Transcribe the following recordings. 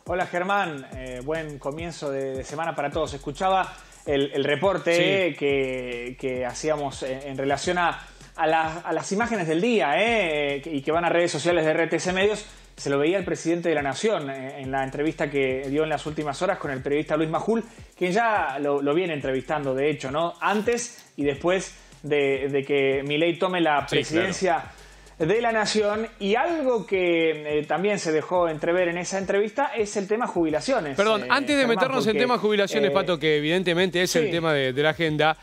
Hola Germán, buen comienzo de semana para todos. Escuchaba el reporte que hacíamos en relación a las imágenes del día y que van a redes sociales de RTC Medios. Se lo veía el presidente de la Nación en la entrevista que dio en las últimas horas con el periodista Luis Majul, quien ya lo viene entrevistando, de hecho, ¿no? Antes y después de que Milei tome la presidencia de la Nación. Y algo que también se dejó entrever en esa entrevista es el tema jubilaciones. Perdón, antes de meternos en tema jubilaciones, Pato, que evidentemente es el tema de la agenda,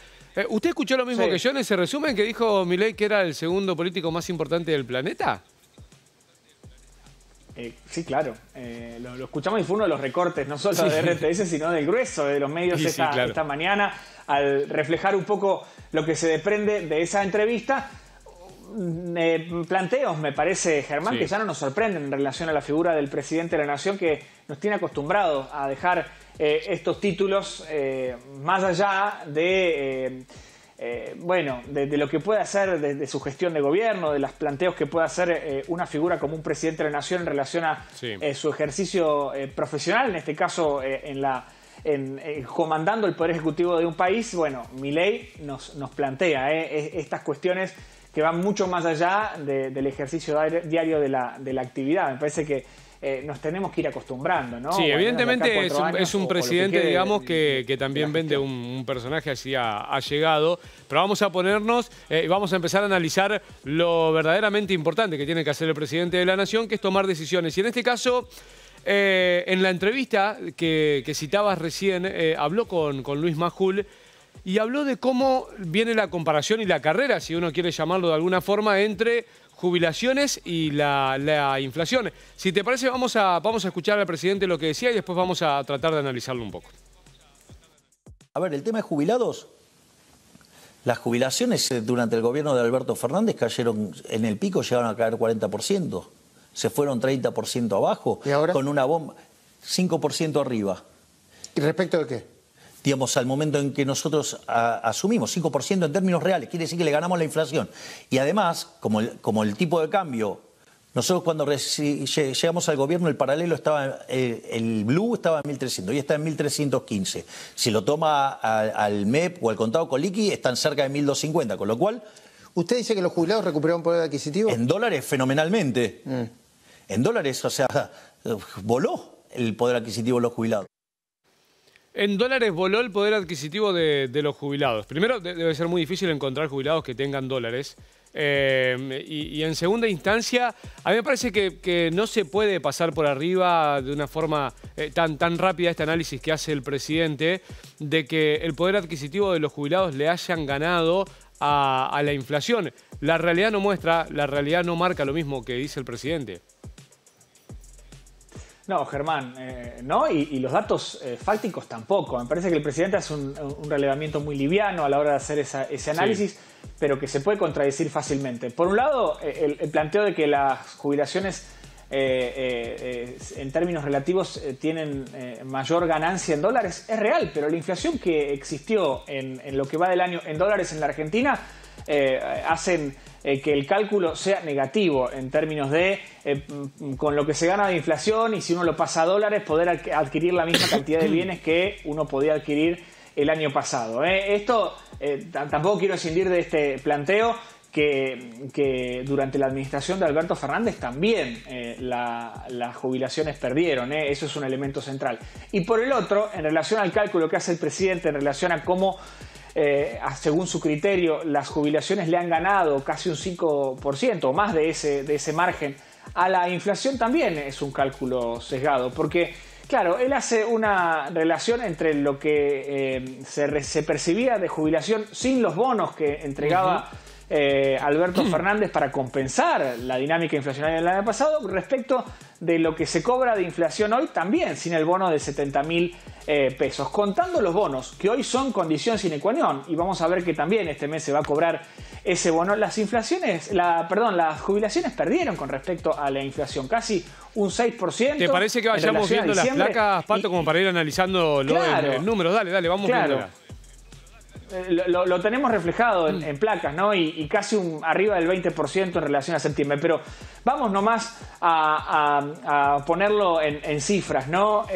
¿usted escuchó lo mismo que yo en ese resumen que dijo Milei, que era el segundo político más importante del planeta? Sí, claro. Lo escuchamos y fue uno de los recortes, no solo de RTS, sino del grueso de los medios esta mañana, al reflejar un poco lo que se desprende de esa entrevista. Planteos, me parece, Germán, que ya no nos sorprenden en relación a la figura del presidente de la Nación, que nos tiene acostumbrados a dejar estos títulos más allá de... de lo que puede hacer de su gestión de gobierno, de los planteos que puede hacer una figura como un presidente de la Nación en relación a su ejercicio profesional, en este caso comandando el Poder Ejecutivo de un país. Bueno, Milei nos plantea estas cuestiones que van mucho más allá del ejercicio diario de la actividad. Me parece que nos tenemos que ir acostumbrando, ¿no? Sí, evidentemente es un presidente, digamos, que también vende un personaje así allegado, pero vamos a ponernos y vamos a empezar a analizar lo verdaderamente importante que tiene que hacer el presidente de la Nación, que es tomar decisiones. Y en este caso, en la entrevista que citabas recién, habló con Luis Majul y habló de cómo viene la comparación y la carrera, si uno quiere llamarlo de alguna forma, entre jubilaciones y la inflación. Si te parece, vamos a escuchar al presidente lo que decía y después vamos a tratar de analizarlo un poco. A ver, el tema de jubilados. Las jubilaciones durante el gobierno de Alberto Fernández cayeron, en el pico llegaron a caer 40%. Se fueron 30% abajo. ¿Y ahora? Con una bomba, 5% arriba. ¿Y respecto de qué? Digamos, al momento en que nosotros asumimos 5% en términos reales, quiere decir que le ganamos la inflación. Y además, como el tipo de cambio, nosotros cuando llegamos al gobierno, el paralelo estaba, el blue estaba en 1.300 y está en 1.315. Si lo toma al MEP o al contado con liqui, están cerca de 1.250, con lo cual... ¿Usted dice que los jubilados recuperaron poder adquisitivo? En dólares, fenomenalmente. En dólares, o sea, voló el poder adquisitivo de los jubilados. En dólares voló el poder adquisitivo de los jubilados. Primero, debe ser muy difícil encontrar jubilados que tengan dólares. Y en segunda instancia, a mí me parece que no se puede pasar por arriba de una forma tan rápida este análisis que hace el presidente de que el poder adquisitivo de los jubilados le hayan ganado a la inflación. La realidad no muestra, la realidad no marca lo mismo que dice el presidente. No, Germán, no, y los datos fácticos tampoco. Me parece que el presidente hace un relevamiento muy liviano a la hora de hacer ese análisis, pero que se puede contradecir fácilmente. Por un lado, el planteo de que las jubilaciones en términos relativos tienen mayor ganancia en dólares es real, pero la inflación que existió en lo que va del año en dólares en la Argentina hacen que el cálculo sea negativo en términos de con lo que se gana de inflación, y si uno lo pasa a dólares, poder adquirir la misma cantidad de bienes que uno podía adquirir el año pasado. Esto tampoco quiero escindir de este planteo que durante la administración de Alberto Fernández también las jubilaciones perdieron. Eso es un elemento central. Y por el otro, en relación al cálculo que hace el presidente en relación a cómo según su criterio, las jubilaciones le han ganado casi un 5% o más de ese margen a la inflación, también es un cálculo sesgado, porque, claro, él hace una relación entre lo que se percibía de jubilación sin los bonos que entregaba Alberto Fernández para compensar la dinámica inflacionaria del año pasado, respecto de lo que se cobra de inflación hoy, también sin el bono de 70.000 pesos. Contando los bonos, que hoy son condición sine qua non, y vamos a ver que también este mes se va a cobrar ese bono, las jubilaciones perdieron con respecto a la inflación, casi un 6%. ¿Te parece que vayamos viendo las placas, Pato, como para ir analizándolo en números? Dale, vamos viendo. lo tenemos reflejado en placas, ¿no? Y casi arriba del 20% en relación a septiembre. Pero vamos nomás a ponerlo en cifras, ¿no?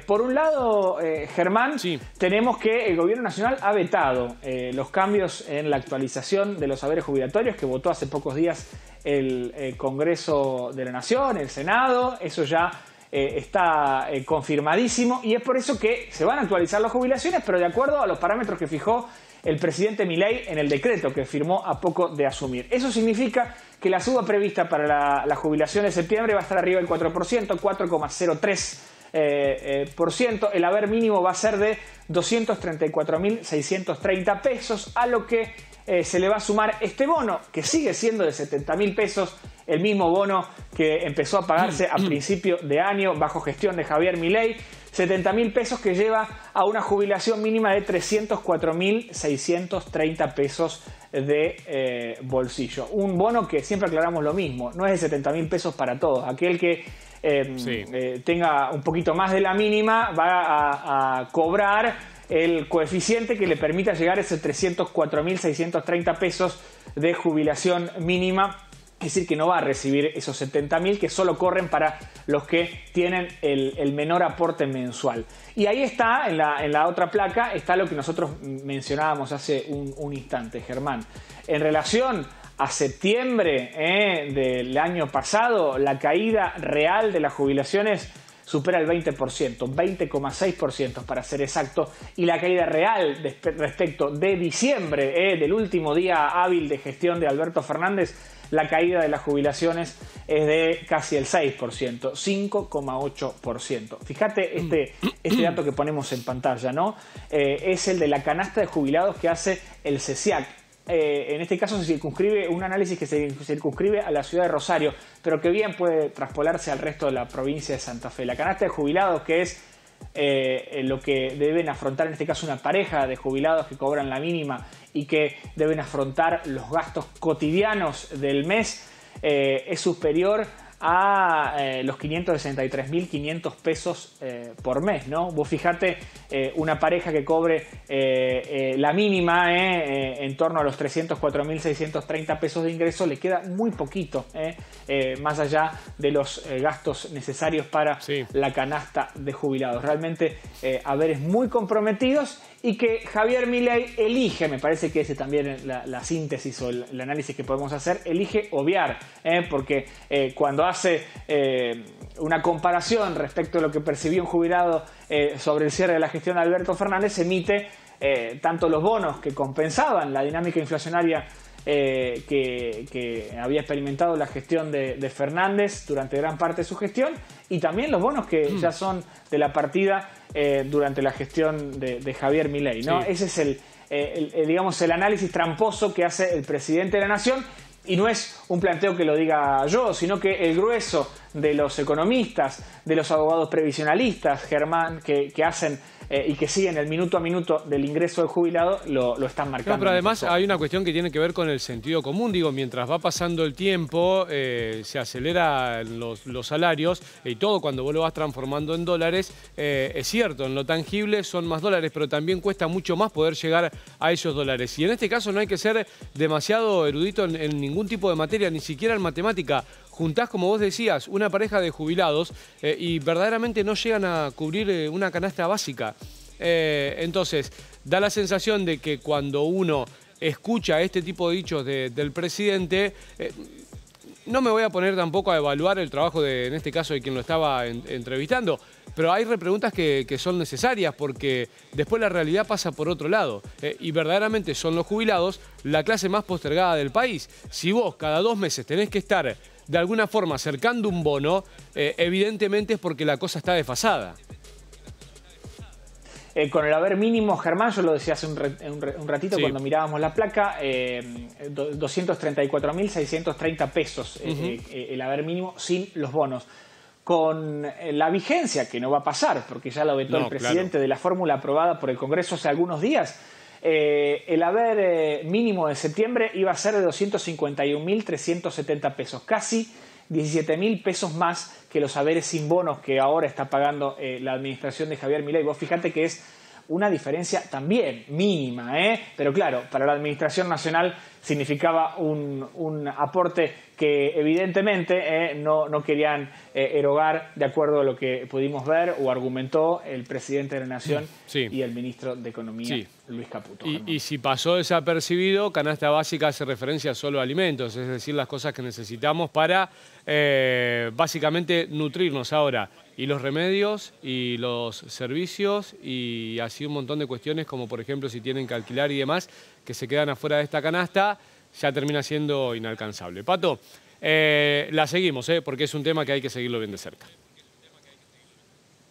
Por un lado, Germán, tenemos que el Gobierno Nacional ha vetado los cambios en la actualización de los saberes jubilatorios que votó hace pocos días el Congreso de la Nación, el Senado. Eso ya está confirmadísimo y es por eso que se van a actualizar las jubilaciones, pero de acuerdo a los parámetros que fijó el presidente Milei en el decreto que firmó a poco de asumir. Eso significa que la suba prevista para la jubilación de septiembre va a estar arriba del 4%, 4,03%. El haber mínimo va a ser de 234.630 pesos, a lo que se le va a sumar este bono, que sigue siendo de 70.000 pesos, el mismo bono que empezó a pagarse a principio de año bajo gestión de Javier Milei, 70.000 pesos que lleva a una jubilación mínima de 304.630 pesos de bolsillo. Un bono que siempre aclaramos lo mismo, no es de 70.000 pesos para todos. Aquel que tenga un poquito más de la mínima va a cobrar el coeficiente que le permita llegar a esos 304.630 pesos de jubilación mínima. Es decir, que no va a recibir esos 70.000 que solo corren para los que tienen el menor aporte mensual. Y ahí está, en la otra placa, está lo que nosotros mencionábamos hace un instante, Germán. En relación a septiembre del año pasado, la caída real de las jubilaciones supera el 20%, 20,6% para ser exacto, y la caída real respecto de diciembre, del último día hábil de gestión de Alberto Fernández, la caída de las jubilaciones es de casi el 6%, 5,8%. Fíjate este dato que ponemos en pantalla, ¿no? Es el de la canasta de jubilados que hace el CESIAC. En este caso se circunscribe un análisis que se circunscribe a la ciudad de Rosario, pero que bien puede traspolarse al resto de la provincia de Santa Fe. La canasta de jubilados, que es lo que deben afrontar en este caso una pareja de jubilados que cobran la mínima y que deben afrontar los gastos cotidianos del mes, es superior a los 563.500 pesos por mes, ¿no? Vos fijate, una pareja que cobre la mínima en torno a los 304.630 pesos de ingreso, le queda muy poquito, más allá de los gastos necesarios para la canasta de jubilados. Realmente haberes muy comprometidos y que Javier Milei elige, me parece que ese también es la síntesis o el análisis que podemos hacer, elige obviar, porque cuando hace una comparación respecto a lo que percibió un jubilado sobre el cierre de la gestión de Alberto Fernández, emite tanto los bonos que compensaban la dinámica inflacionaria que había experimentado la gestión de Fernández durante gran parte de su gestión, y también los bonos que ya son de la partida durante la gestión de Javier Milei, ¿no? Ese es digamos, el análisis tramposo que hace el presidente de la Nación. Y no es un planteo que lo diga yo, sino que el grueso de los economistas, de los abogados previsionalistas, Germán, que hacen y que siguen el minuto a minuto del ingreso del jubilado, lo están marcando. No, pero además hay una cuestión que tiene que ver con el sentido común. Digo, mientras va pasando el tiempo, se aceleran los salarios y todo cuando vos lo vas transformando en dólares. Es cierto, en lo tangible son más dólares, pero también cuesta mucho más poder llegar a esos dólares. Y en este caso no hay que ser demasiado erudito en ningún tipo de materia, ni siquiera en matemática. Juntás, como vos decías, una pareja de jubilados y verdaderamente no llegan a cubrir una canasta básica. Entonces, da la sensación de que cuando uno escucha este tipo de dichos del presidente, no me voy a poner tampoco a evaluar el trabajo en este caso, de quien lo estaba entrevistando, pero hay repreguntas que son necesarias porque después la realidad pasa por otro lado y verdaderamente son los jubilados la clase más postergada del país. Si vos cada 2 meses tenés que estar de alguna forma acercando un bono, evidentemente es porque la cosa está desfasada. Con el haber mínimo, Germán, yo lo decía hace un ratito cuando mirábamos la placa, 234.630 pesos el haber mínimo sin los bonos. Con la vigencia, que no va a pasar, porque ya lo vetó el presidente, de la fórmula aprobada por el Congreso hace algunos días, el haber mínimo de septiembre iba a ser de 251.370 pesos, casi 17.000 pesos más que los haberes sin bonos que ahora está pagando la administración de Javier Milei. Vos fíjate que es una diferencia también mínima, pero claro, para la Administración Nacional significaba un aporte que evidentemente no querían erogar de acuerdo a lo que pudimos ver o argumentó el presidente de la Nación y el ministro de Economía, Luis Caputo. Y si pasó desapercibido, canasta básica hace referencia solo a alimentos, es decir, las cosas que necesitamos para básicamente nutrirnos ahora. Y los remedios y los servicios y así un montón de cuestiones como por ejemplo si tienen que alquilar y demás que se quedan afuera de esta canasta, ya termina siendo inalcanzable. Pato, la seguimos, porque es un tema que hay que seguirlo bien de cerca.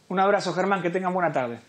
Un abrazo, Germán, que tengan buena tarde.